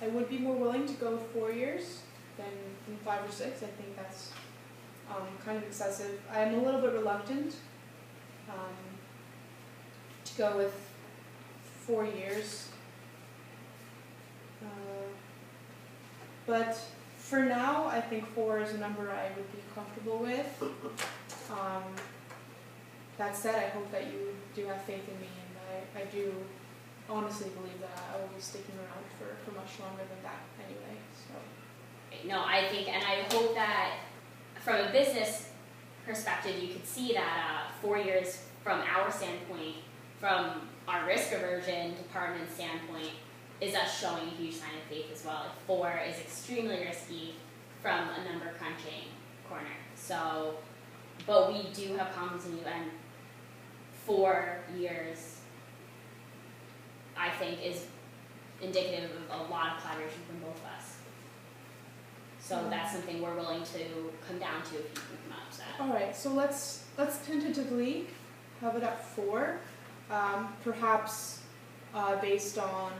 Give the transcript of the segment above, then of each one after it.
I would be more willing to go 4 years than 5 or 6. I think that's kind of excessive. I'm a little bit reluctant to go with 4 years. But for now, I think 4 is a number I would be comfortable with. That said, I hope that you do have faith in me, and I do honestly believe that I will be sticking around for much longer than that anyway. So. No, I think, and I hope that from a business perspective, you could see that 4 years from our standpoint, from our risk aversion department standpoint, is us showing a huge sign of faith as well. 4 is extremely risky from a number crunching corner. So, but we do have confidence in you, and 4 years, I think, is indicative of a lot of collaboration from both of us. So that's something we're willing to come down to if you can come up to that. All right, so let's tentatively have it at 4, perhaps based on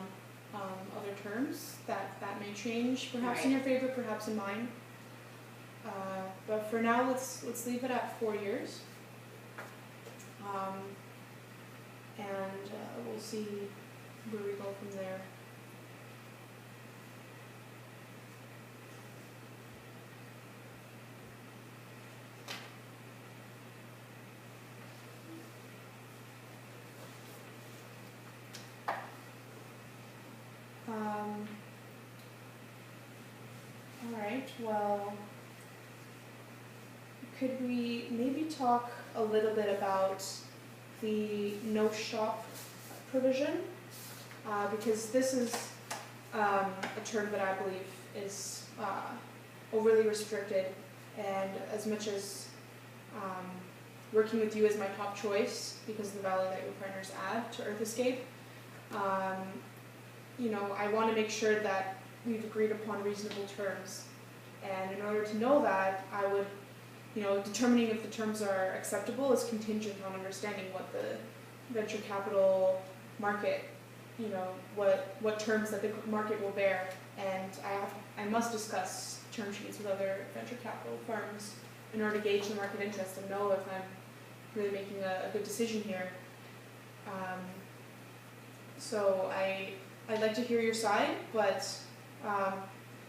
other terms that may change, perhaps in your favor, perhaps in mine. But for now, let's leave it at 4 years, and we'll see where we go from there. All right, well, could we maybe talk a little bit about the no shop provision? Because this is a term that I believe is overly restricted, and as much as working with you is my top choice because of the value that your partners add to EarthEscape, you know, I want to make sure that we've agreed upon reasonable terms. And in order to know that, I would, you know, determining if the terms are acceptable is contingent on understanding what the venture capital market, you know, what terms that the market will bear. And I must discuss term sheets with other venture capital firms in order to gauge the market interest and know if I'm really making a good decision here. So I'd like to hear your side, but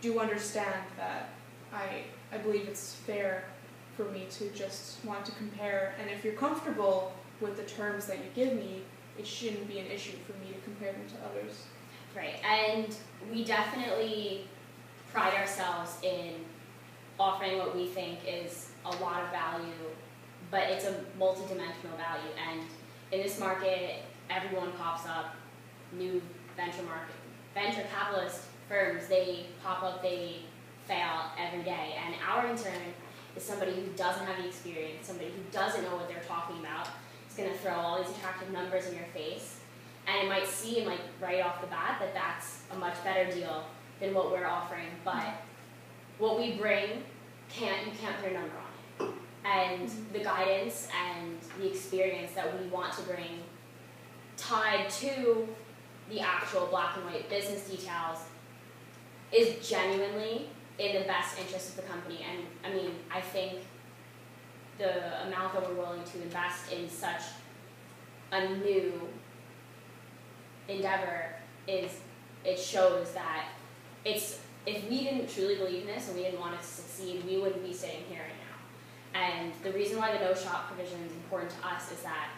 do understand that I believe it's fair for me to just want to compare, and if you're comfortable with the terms that you give me, it shouldn't be an issue for me to compare them to others. Right, and we definitely pride ourselves in offering what we think is a lot of value, but it's a multi-dimensional value, and in this market, everyone pops up, new venture capitalist firms, they pop up, they fail every day, and our intern is somebody who doesn't have the experience, somebody who doesn't know what they're talking about. It's going to throw all these attractive numbers in your face, and it might seem like right off the bat that that's a much better deal than what we're offering, but what we bring, you can't put a number on it. And the guidance and the experience that we want to bring tied to the actual black and white business details is genuinely in the best interest of the company. And I mean, I think the amount that we're willing to invest in such a new endeavor it shows that if we didn't truly believe in this and we didn't want it to succeed, we wouldn't be sitting here right now. And the reason why the no shop provision is important to us is that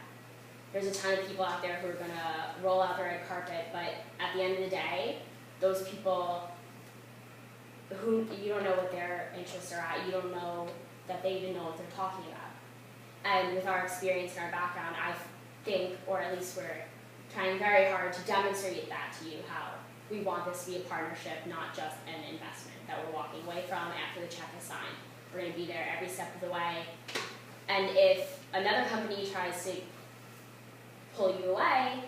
there's a ton of people out there who are going to roll out the red carpet, but at the end of the day, those people who you don't know what their interests are at, you don't know that they even know what they're talking about. And with our experience and our background, I think, or at least we're trying very hard to demonstrate that to you, how we want this to be a partnership, not just an investment that we're walking away from after the check is signed. We're going to be there every step of the way. And if another company tries to pull you away,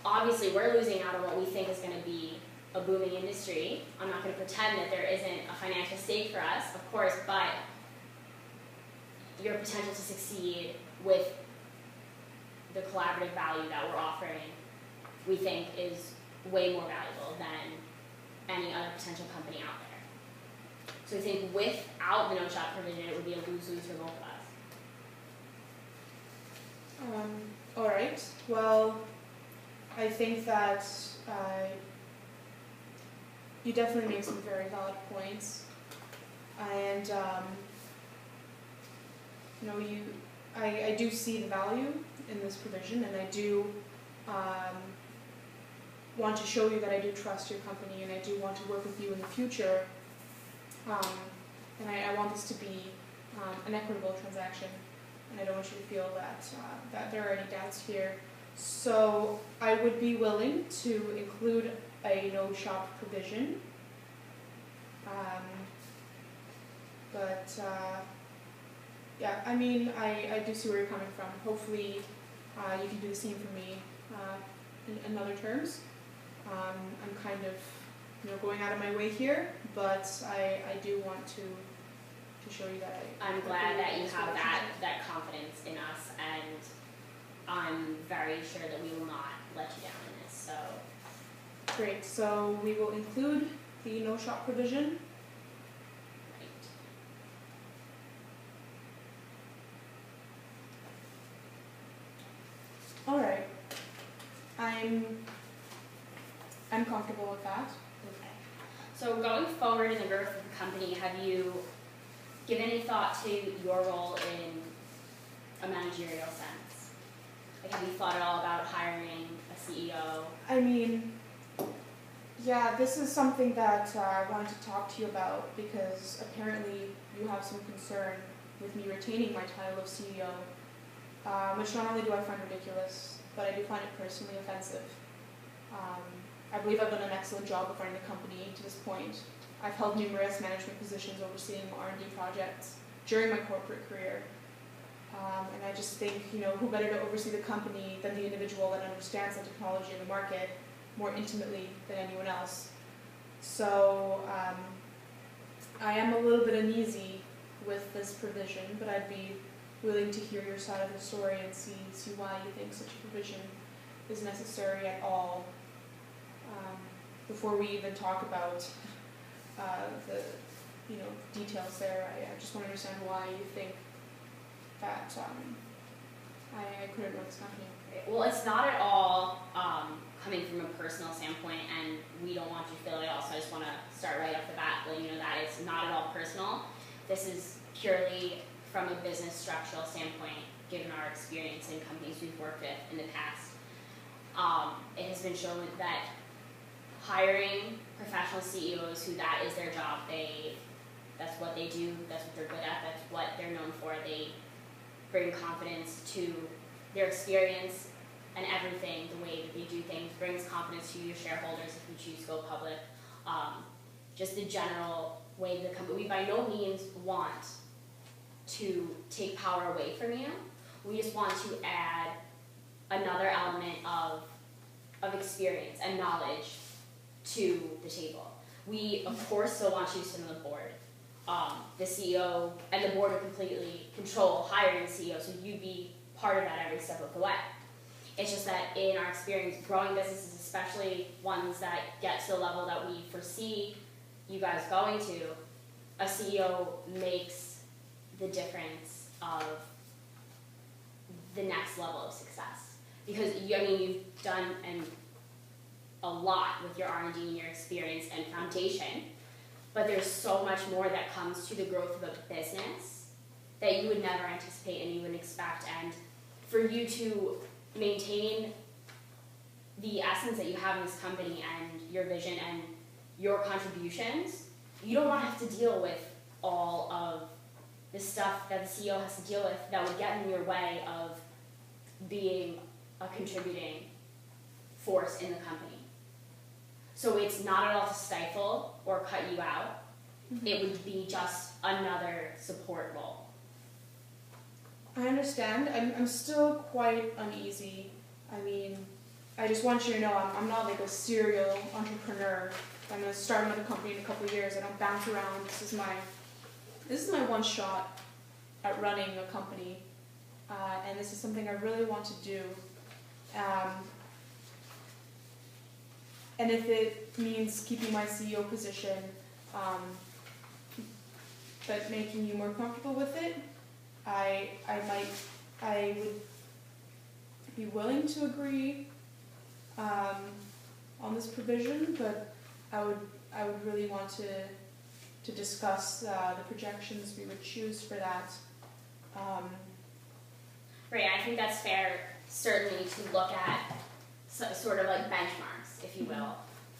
obviously we're losing out on what we think is going to be a booming industry. I'm not going to pretend that there isn't a financial stake for us, of course, but your potential to succeed with the collaborative value that we're offering, we think is way more valuable than any other potential company out there. So I think without the no shop provision, it would be a lose-lose for both of us. All right. Well, I think that you definitely make some very valid points, and I do see the value in this provision, and I do want to show you that I do trust your company, and I do want to work with you in the future, and I want this to be an equitable transaction, and I don't want you to feel that there are any doubts here. So I would be willing to include a no shop provision, yeah, I mean, I do see where you're coming from. Hopefully you can do the same for me in other terms. I'm kind of going out of my way here, but I do want to show you that I'm glad that you have that confidence in us, and I'm very sure that we will not let you down in this. So great. So we will include the no shop provision. Right. All right. I'm comfortable with that. Okay. So going forward in the growth of the company, have you given any thought to your role in a managerial sense? Like, have you thought at all about hiring a CEO? I mean, yeah, this is something that I wanted to talk to you about, because apparently you have some concern with me retaining my title of CEO, which not only do I find ridiculous, but I do find it personally offensive. I believe I've done an excellent job of running the company to this point. I've held numerous management positions overseeing R&D projects during my corporate career. And I just think, who better to oversee the company than the individual that understands the technology in the market more intimately than anyone else. So I am a little bit uneasy with this provision, but I'd be willing to hear your side of the story and see why you think such a provision is necessary at all, before we even talk about the details there. I just want to understand why you think that I couldn't run this company. Well, it's not at all coming from a personal standpoint, and we don't want you to feel it at all, so I just want to start right off the bat letting you know that it's not at all personal. This is purely from a business structural standpoint, given our experience in companies we've worked with in the past. It has been shown that hiring professional CEOs who that is their job, that's what they do, that's what they're good at, that's what they're known for. They bring confidence to their experience, and everything, the way that they do things, brings confidence to your shareholders if you choose to go public. Just the general way the company, we by no means want to take power away from you. We just want to add another element of experience and knowledge to the table. We, of course, still want you to sit on the board. The CEO and the board would completely control hiring the CEO, so you'd be part of that every step of the way. It's just that in our experience, growing businesses, especially ones that get to the level that we foresee you guys going to, a CEO makes the difference of the next level of success. Because you've done a lot with your R&D and your experience and foundation, but there's so much more that comes to the growth of a business that you would never anticipate and you wouldn't expect. And for you to maintain the essence that you have in this company and your vision and your contributions, you don't want to have to deal with all of the stuff that the CEO has to deal with that would get in your way of being a contributing force in the company. So it's not at all to stifle or cut you out. Mm-hmm. It would be just another support role. I understand. I'm still quite uneasy. I just want you to know I'm not like a serial entrepreneur. I'm going to start another company in a couple of years. I don't bounce around. This is my one shot at running a company, and this is something I really want to do. and if it means keeping my CEO position, but making you more comfortable with it, I would be willing to agree on this provision, but I would really want to discuss the projections we would choose for that. Right, I think that's fair, certainly to look at sort of like benchmarks, if you will,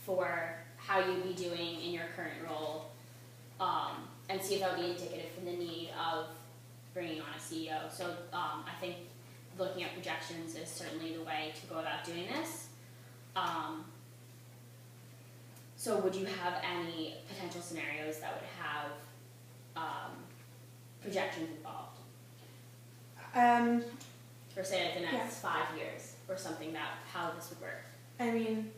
for how you'd be doing in your current role, and see if that would be indicative for the need of bringing on a CEO. So I think looking at projections is certainly the way to go about doing this. So would you have any potential scenarios that would have projections involved? For say like the next 5 years or something, that how this would work? I mean,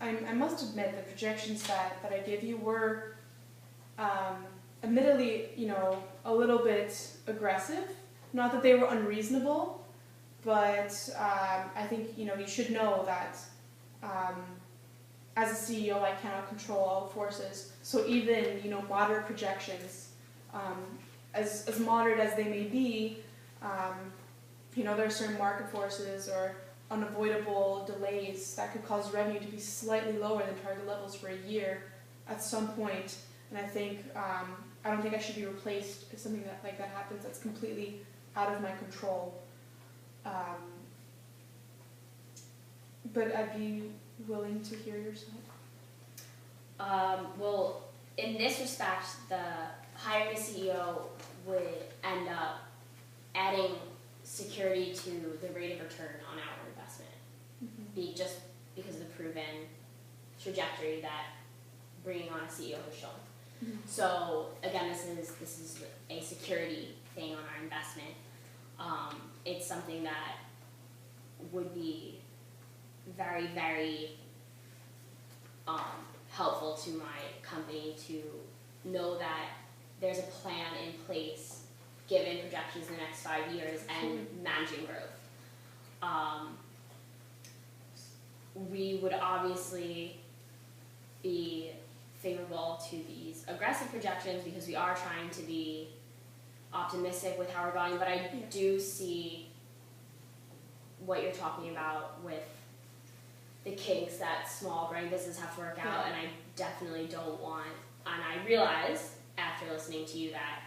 I must admit the projections that I give you were admittedly, a little bit aggressive. Not that they were unreasonable, but I think, you should know that as a CEO, I cannot control all the forces. So even, moderate projections, as moderate as they may be, there are certain market forces or unavoidable delays that could cause revenue to be slightly lower than target levels for a year at some point. And I think I don't think I should be replaced if something like that happens that's completely out of my control. But I'd be willing to hear your side. Well, in this respect, the hiring a CEO would end up adding security to the rate of return on our investment, just because of the proven trajectory that bringing on a CEO has shown. So again, this is a security thing on our investment. It's something that would be very, very helpful to my company to know that there's a plan in place given projections in the next 5 years and managing growth. We would obviously be favorable to these aggressive projections because we are trying to be optimistic with how we're going, but I do see what you're talking about with the kinks that small growing businesses have to work out, and I definitely don't want, and I realize after listening to you that